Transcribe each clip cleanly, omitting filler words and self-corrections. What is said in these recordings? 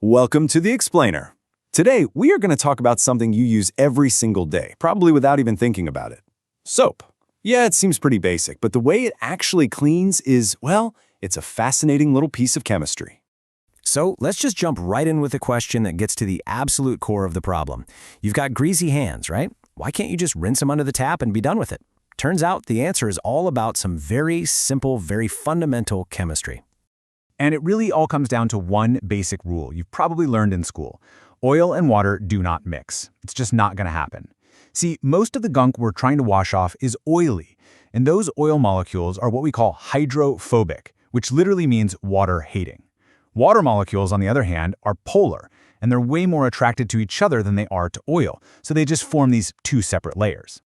Welcome to The Explainer. Today, we are going to talk about something you use every single day, probably without even thinking about it. Soap. Yeah, it seems pretty basic, but the way it actually cleans is, well, it's a fascinating little piece of chemistry. So let's just jump right in with a question that gets to the absolute core of the problem. You've got greasy hands, right? Why can't you just rinse them under the tap and be done with it? Turns out the answer is all about some very simple, very fundamental chemistry. And it really all comes down to one basic rule you've probably learned in school. Oil and water do not mix. It's just not going to happen. See, most of the gunk we're trying to wash off is oily, and those oil molecules are what we call hydrophobic, which literally means water-hating. Water molecules, on the other hand, are polar, and they're way more attracted to each other than they are to oil, so they just form these two separate layers.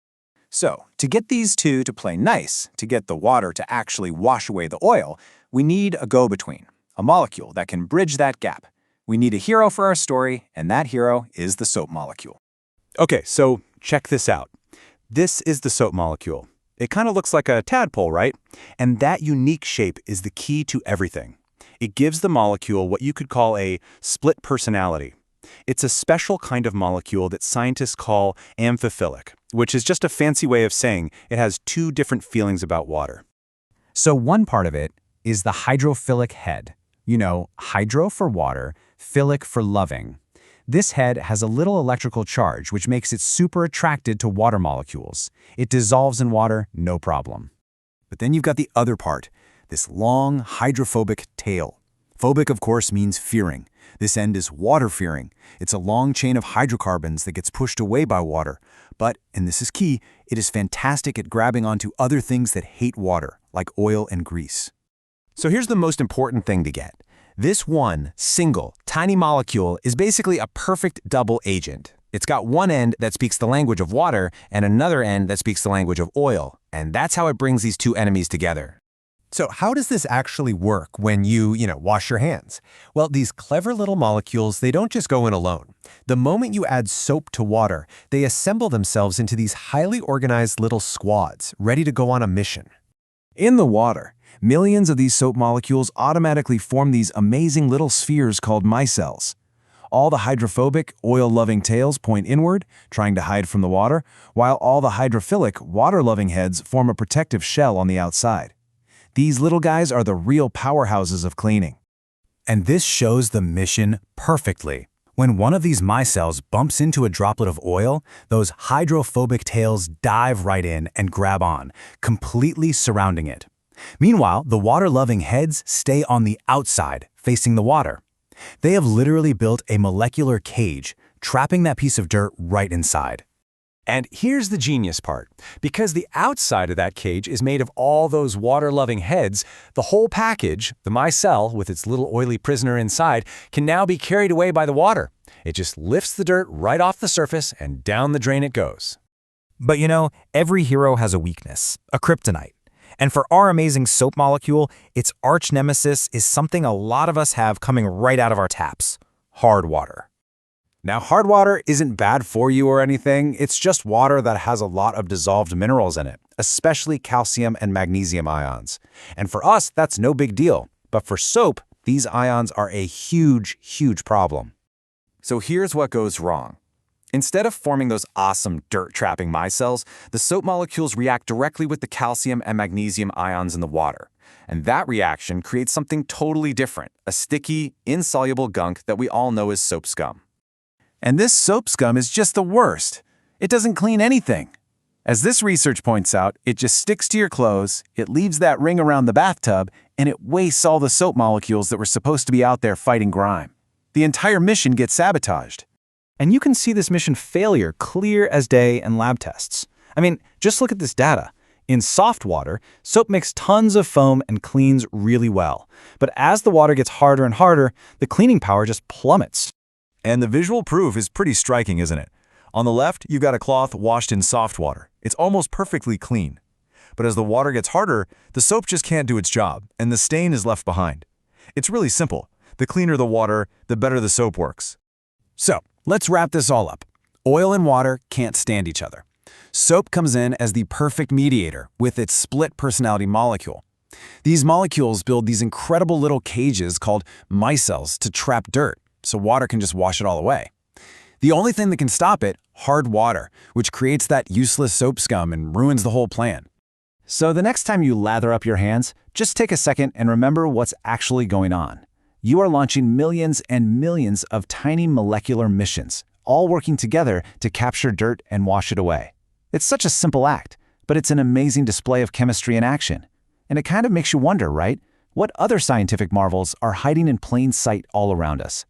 So, to get these two to play nice, to get the water to actually wash away the oil, we need a go-between, a molecule that can bridge that gap. We need a hero for our story, and that hero is the soap molecule. Okay, so check this out. This is the soap molecule. It kind of looks like a tadpole, right? And that unique shape is the key to everything. It gives the molecule what you could call a split personality. It's a special kind of molecule that scientists call amphiphilic, which is just a fancy way of saying it has two different feelings about water. So one part of it is the hydrophilic head. You know, hydro for water, philic for loving. This head has a little electrical charge which makes it super attracted to water molecules. It dissolves in water, no problem. But then you've got the other part, this long hydrophobic tail. Phobic, of course, means fearing. This end is water-fearing. It's a long chain of hydrocarbons that gets pushed away by water. But, and this is key, it is fantastic at grabbing onto other things that hate water, like oil and grease. So here's the most important thing to get. This one, single, tiny molecule is basically a perfect double agent. It's got one end that speaks the language of water and another end that speaks the language of oil. And that's how it brings these two enemies together. So how does this actually work when you wash your hands? Well, these clever little molecules, they don't just go in alone. The moment you add soap to water, they assemble themselves into these highly organized little squads, ready to go on a mission. In the water, millions of these soap molecules automatically form these amazing little spheres called micelles. All the hydrophobic, oil-loving tails point inward, trying to hide from the water, while all the hydrophilic, water-loving heads form a protective shell on the outside. These little guys are the real powerhouses of cleaning. And this shows the mission perfectly. When one of these micelles bumps into a droplet of oil, those hydrophobic tails dive right in and grab on, completely surrounding it. Meanwhile, the water-loving heads stay on the outside, facing the water. They have literally built a molecular cage, trapping that piece of dirt right inside. And here's the genius part. Because the outside of that cage is made of all those water-loving heads, the whole package, the micelle with its little oily prisoner inside, can now be carried away by the water. It just lifts the dirt right off the surface and down the drain it goes. But every hero has a weakness, a kryptonite. And for our amazing soap molecule, its arch nemesis is something a lot of us have coming right out of our taps: hard water. Now, hard water isn't bad for you or anything. It's just water that has a lot of dissolved minerals in it, especially calcium and magnesium ions. And for us, that's no big deal. But for soap, these ions are a huge, huge problem. So here's what goes wrong. Instead of forming those awesome dirt-trapping micelles, the soap molecules react directly with the calcium and magnesium ions in the water. And that reaction creates something totally different, a sticky, insoluble gunk that we all know as soap scum. And this soap scum is just the worst. It doesn't clean anything. As this research points out, it just sticks to your clothes, it leaves that ring around the bathtub, and it wastes all the soap molecules that were supposed to be out there fighting grime. The entire mission gets sabotaged. And you can see this mission failure clear as day in lab tests. I mean, just look at this data. In soft water, soap makes tons of foam and cleans really well. But as the water gets harder and harder, the cleaning power just plummets. And the visual proof is pretty striking, isn't it? On the left, you've got a cloth washed in soft water. It's almost perfectly clean. But as the water gets harder, the soap just can't do its job, and the stain is left behind. It's really simple. The cleaner the water, the better the soap works. So, let's wrap this all up. Oil and water can't stand each other. Soap comes in as the perfect mediator with its split personality molecule. These molecules build these incredible little cages called micelles to trap dirt, so water can just wash it all away. The only thing that can stop it, hard water, which creates that useless soap scum and ruins the whole plan. So the next time you lather up your hands, just take a second and remember what's actually going on. You are launching millions and millions of tiny molecular missions, all working together to capture dirt and wash it away. It's such a simple act, but it's an amazing display of chemistry in action. And it kind of makes you wonder, right? What other scientific marvels are hiding in plain sight all around us?